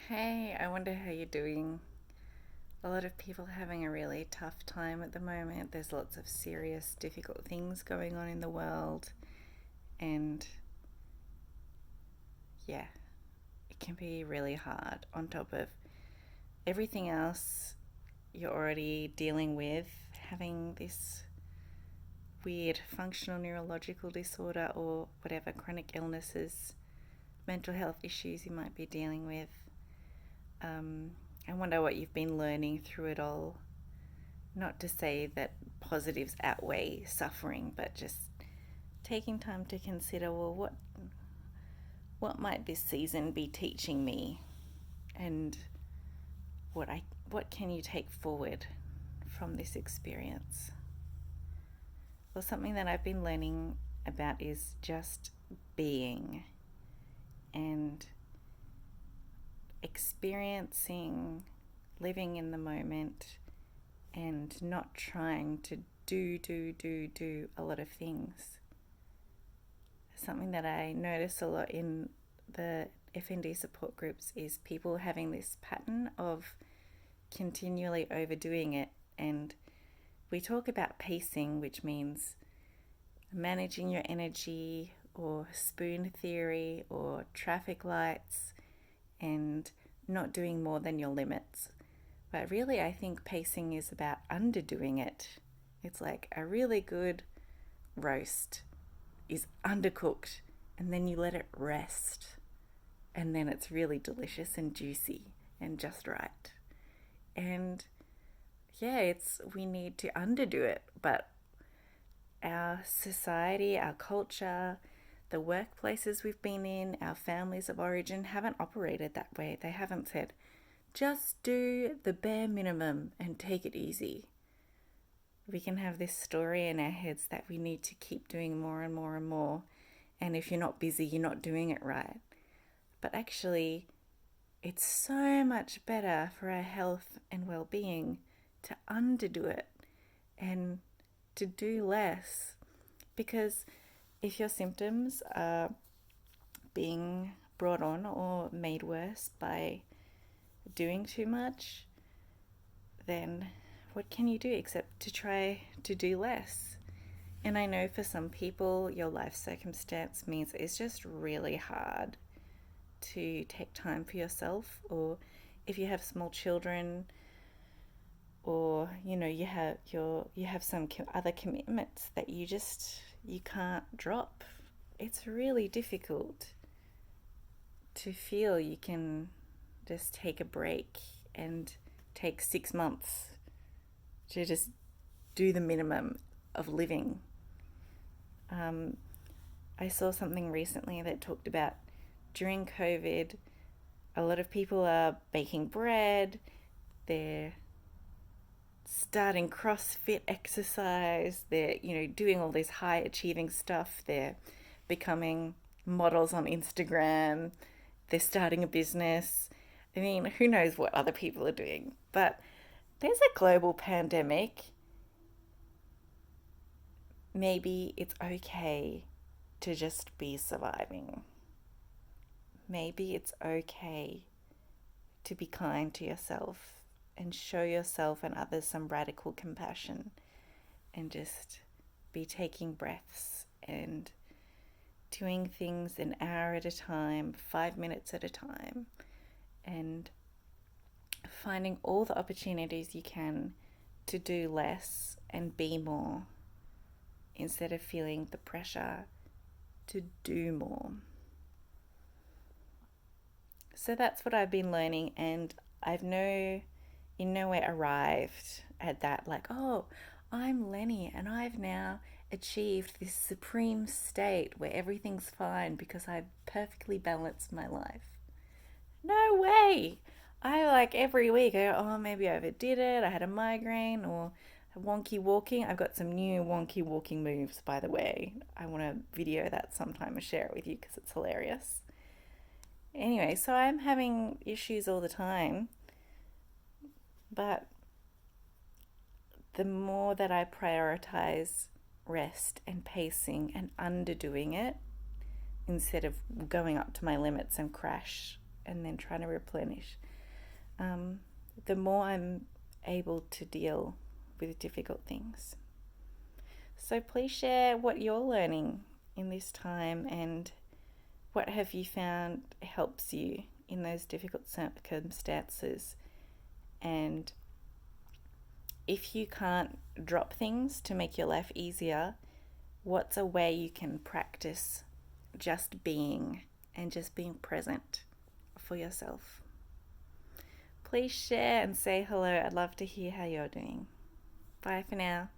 Hey, I wonder how you're doing. A lot of people are having a really tough time at the moment. There's lots of serious, difficult things going on in the world, and yeah, it can be really hard on top of everything else you're already dealing with, having this weird functional neurological disorder or whatever chronic illnesses, mental health issues you might be dealing with. Um, I wonder what you've been learning through it all. Not to say that positives outweigh suffering, but just taking time to consider, well, what might this season be teaching me, and what can you take forward from this experience? Well, something that I've been learning about is just being and experiencing, living in the moment, and not trying to do a lot of things. Something that I notice a lot in the FND support groups is people having this pattern of continually overdoing it. And we talk about pacing, which means managing your energy, or spoon theory, or traffic lights, and not doing more than your limits. But really, I think pacing is about underdoing it. It's like a really good roast is undercooked, and then you let it rest, and then it's really delicious and juicy and just right. And yeah, it's we need to underdo it, but our society, our culture, the workplaces we've been in, our families of origin haven't operated that way. They haven't said, just do the bare minimum and take it easy. We can have this story in our heads that we need to keep doing more and more and more. And if you're not busy, you're not doing it right. But actually, it's so much better for our health and well being to underdo it and to do less. Because if your symptoms are being brought on or made worse by doing too much, then what can you do except to try to do less? And I know for some people, your life circumstance means it's just really hard to take time for yourself, or if you have small children, or you have some other commitments that you can't drop. It's really difficult to feel you can just take a break and take 6 months to just do the minimum of living. Um, I saw something recently that talked about during COVID, a lot of people are baking bread, they're starting CrossFit exercise, they're, doing all this high achieving stuff, they're becoming models on Instagram, they're starting a business. I mean, who knows what other people are doing? But there's a global pandemic. Maybe it's okay to just be surviving. Maybe it's okay to be kind to yourself and show yourself and others some radical compassion, and just be taking breaths and doing things an hour at a time, 5 minutes at a time, and finding all the opportunities you can to do less and be more, instead of feeling the pressure to do more. So that's what I've been learning, and I've in no way arrived at that, like, oh, I'm Lenny and I've now achieved this supreme state where everything's fine because I've perfectly balanced my life. No way! I like every week I go, oh, maybe I overdid it, I had a migraine, or wonky walking. I've got some new wonky walking moves, by the way. I want to video that sometime and share it with you because it's hilarious. Anyway, so I'm having issues all the time, but the more that I prioritize rest and pacing and underdoing it, instead of going up to my limits and crash and then trying to replenish, the more I'm able to deal with difficult things. So please share what you're learning in this time, and what have you found helps you in those difficult circumstances. And if you can't drop things to make your life easier, what's a way you can practice just being and just being present for yourself? Please share and say hello. I'd love to hear how you're doing. Bye for now.